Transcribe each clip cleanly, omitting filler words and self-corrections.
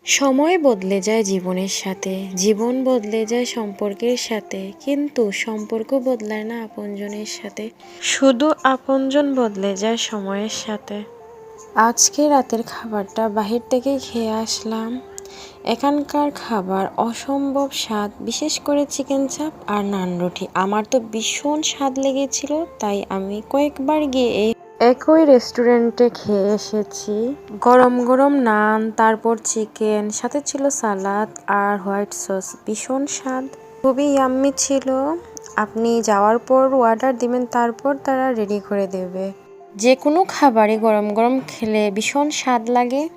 সময় বদলে যায় জীবনের সাথে, জীবন বদলে যায় সম্পর্কের সাথে, কিন্তু সম্পর্ক বদলায় না আপনজনের সাথে। শুধু আপনজন বদলে যায় সময়ের সাথে। আজকে রাতের খাবারটা বাহির থেকে খেয়ে আসলাম। এখানকার খাবার অসম্ভব স্বাদ, বিশেষ করে চিকেন চাপ আর নান রুটি। আমার তো ভীষণ স্বাদ লেগেছিল, তাই আমি কয়েকবার গিয়ে একই রেস্টুরেন্টে খেয়ে এসেছি। গরম গরম নান, তারপর চিকেন, সাথে ছিল সালাদ আর হোয়াইট সস। ভীষণ স্বাদ, খুবই ইয়াম্মি ছিল। আপনি যাওয়ার পর অর্ডার দিবেন, তারপর তারা রেডি করে দেবে। যে কোনো খাবারই গরম গরম খেলে ভীষণ স্বাদ লাগে।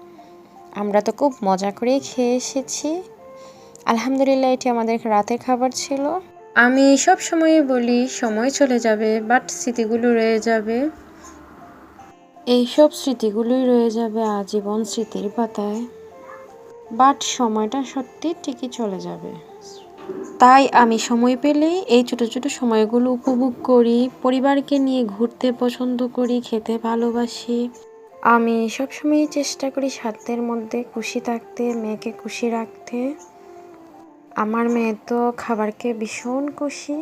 আমরা তো খুব মজা করেই খেয়ে এসেছি। আলহামদুলিল্লাহ, এটি আমাদের রাতের খাবার ছিল। আমি সব সময় বলি সময় চলে যাবে, বাট স্মৃতিগুলো রয়ে যাবে। এইসব স্মৃতিগুলোই রয়ে যাবে আজীবন স্মৃতির পাতায়। বাট সময়টা সত্যি ঠিকই চলে যাবে। তাই আমি সময় পেলেই এই ছোট ছোট সময়গুলো উপভোগ করি। পরিবারকে নিয়ে ঘুরতে পছন্দ করি, খেতে ভালোবাসি। আমি সবসময় চেষ্টা করি সাধ্যের মধ্যে খুশি থাকতে, মেয়েকে খুশি রাখতে। আমার মেয়ে তো খাবারকে ভীষণ খুশি।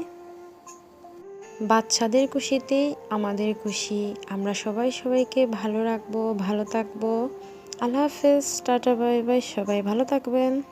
বাচ্চাদের খুশিতেই আমাদের খুশি। আমরা সবাই সবাইকে ভালো রাখবো, ভালো থাকবো। আল্লাহ হাফেজ, টাটা, বাই বাই। সবাই ভালো থাকবেন।